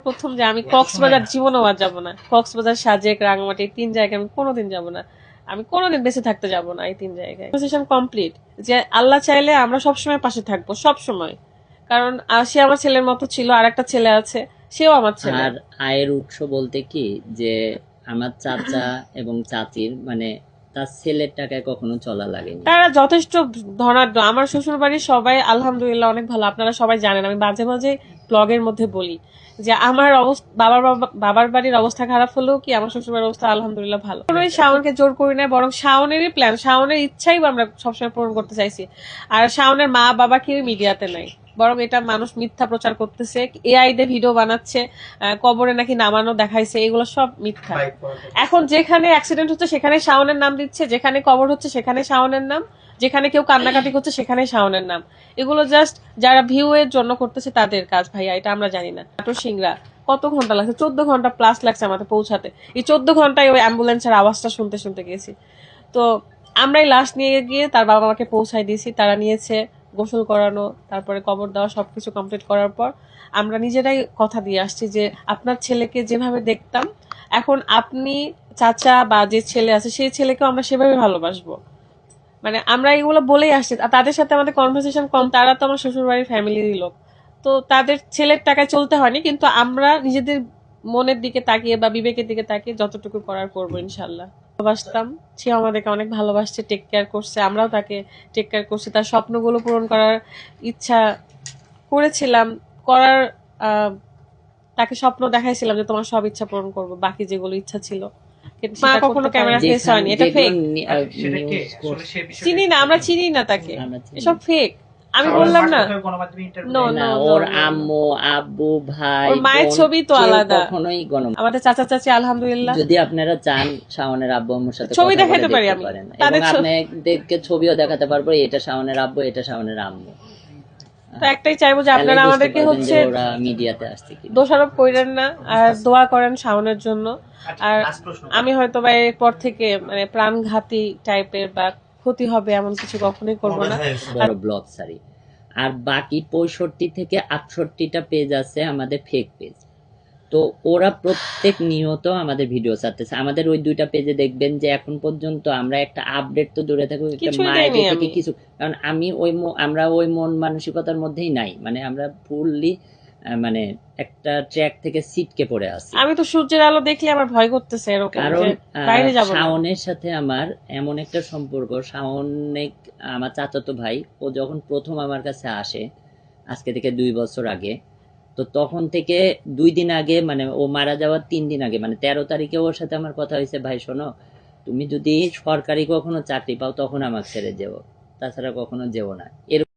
প্রথম যে আমি কক্সবাজার জীবনেও আর যাবো না। কক্সবাজার, সাজেক, রাঙামাটি ৩ জায়গায় আমি কোনোদিন যাবো না। আমি কোনোদিন বেঁচে থাকতে যাবো না এই ৩ জায়গায়। কনভারসেশন কমপ্লিট যে আল্লাহ চাইলে আমরা সবসময় পাশে থাকবো, সবসময়। কারণ সে আমার ছেলের মতো ছিল, আর একটা ছেলে আছে, সেও আমার ছেলে। আর আয়ের উৎস বলতে কি যে আমার চাচা এবং চাচির মানে তার ছেলের টাকায় কখনো চলা লাগেনি। তারা যথেষ্ট ধনাঢ্য। আমার শ্বশুর বাড়ির সবাই আলহামদুলিল্লাহ অনেক ভালো। আপনারা সবাই জানেন, আমি মাঝে মাঝে ব্লগের মধ্যে বলি যে আমার অবস্থা, বাবার বাড়ির অবস্থা খারাপ হলেও কি আমার শ্বশুর বাড়ির অবস্থা আলহামদুলিল্লাহ ভালো। কোনোই শাওনকে জোর করি না, বরং শাওনেরই প্ল্যান, শাওনের ইচ্ছাই আমরা সবসময় পূরণ করতে চাইছি। আর শাওনের মা বাবা কেউ মিডিয়াতে নাই, বরং এটা মানুষ মিথ্যা প্রচার করতেছে, এআই দিয়ে ভিডিও বানাচ্ছে, কবরে নাকি নামানো দেখাইছে, এগুলো সব মিথ্যা। এখন যেখানে অ্যাক্সিডেন্ট হচ্ছে সেখানে শাওনের নাম দিচ্ছে, যেখানে কবর হচ্ছে সেখানে শাওনের নাম, যেখানে কেউ কান্নাকাটি করছে সেখানে শাওনের নাম। এগুলো জাস্ট যারা ভিউ এর জন্য করতেছে তাদের কাজ ভাইয়া, এটা আমরা জানি না। নাটোর সিংড়া কত ঘন্টা লাগছে? 14 ঘন্টা প্লাস লাগছে আমাদের পৌঁছাতে। এই 14 ঘন্টায় ওই অ্যাম্বুলেন্সের আওয়াজটা শুনতে শুনতে গেছি। তো আমরাই লাশ নিয়ে গিয়ে তার বাবা মাকে পৌঁছায় দিয়েছি, তারা নিয়েছে। গোসল করানো, তারপরে কবর দেওয়া, সবকিছু কমপ্লিট করার পর আমরা নিজেরাই কথা দিয়ে আসছি যে আপনার ছেলেকে যেভাবে দেখতাম, এখন আপনি চাচা বা যে ছেলে আছে সেই ছেলেকেও আমরা সেভাবে ভালোবাসবো। মানে আমরা এগুলো বলেই আসছি। আর তাদের সাথে আমাদের কনভারসেশন কম, তারা তো আমার শ্বশুর বাড়ির ফ্যামিলিরই লোক। তো তাদের ছেলের টাকায় চলতে হয়নি, কিন্তু আমরা নিজেদের মনের দিকে তাকিয়ে বা বিবেকের দিকে তাকিয়ে যতটুকু করার করবো ইনশাল্লাহ। ভালোবাসতাম, সে আমাদেরকে অনেক ভালোবাসছে, টেক কেয়ার করছে, আমরাও তাকে টেক কেয়ার করছি। তার স্বপ্নগুলো পূরণ করার ইচ্ছা করেছিলাম, করার তাকে স্বপ্ন দেখাইছিলাম যে তোমার সব ইচ্ছা পূরণ করবো, বাকি যেগুলো ইচ্ছা ছিল। মা কখনো ক্যামেরা ফেস হয়নি, এটা ফেক। চিনি না, আমরা চিনি না তাকে, এসব ফেক। আমি বললাম না, নো নো, ওর আম্মু আব্বু ভাই ওর মায়ের ছবি তো আলাদা। কখনোই আমাদের চাচা চাচি আলহামদুলিল্লাহ। যদি আপনারা চান শাওনের আব্বু আম্মুর সাথে ছবি কথা বলে দেখাতে পারি দেখতে আমি পারেন, তাদের এবং আপনাদেরকে ছবিও দেখাতে পারবো, এটা শাওনের আব্বু, এটা শাওনের আম্মু। তো একটাই চাইবো যে আপনারা আমাদেরকে হচ্ছে ওরা মিডিয়াতে আসছে কি দোষারোপ করেন না, আর দোয়া করেন শাওনের জন্য। আর আমি হয়তো বা এরপর থেকে মানে প্রাণঘাতী টাইপের বা ক্ষতি হবে এমন কিছু কখনোই করবো না। বড় ব্লগ সারি। আর বাকি 65 থেকে 68টা পেজ আছে আমাদের ফেক পেজ। তো ওরা প্রত্যেক নিয়ত আমাদের ভিডিও ছাড়তেছে। আমাদের ওই 2টা পেজে দেখবেন যে এখন পর্যন্ত আমরা একটা আপডেট তো দূরে থাকুক, একটা মাইকে থেকে কিছু, কারণ আমরা ওই মন মানসিকতার মধ্যেই নাই। মানে আমরা ফুললি মানে একটা ট্র্যাক থেকে ছিটকে পড়ে আছি। আমি তো সূর্যের আলো দেখলে আমার ভয় করতেছে এরকম, কারণ বাইরে যাব না। শাওনের সাথে আমার এমন একটা সম্পর্ক, শাওন আমার চাচাতো ভাই, ও যখন প্রথম আমার কাছে আসে আজকে থেকে 2 বছর আগে, তো তখন থেকে 2 দিন আগে মানে ও মারা যাওয়ার 3 দিন আগে মানে 13 তারিখে ওর সাথে আমার কথা হয়েছে, ভাই শোনো তুমি যদি সরকারি কখনো চাকরি পাও তখন আমাকে ছেড়ে যেও, তাছাড়া কখনো যেও না।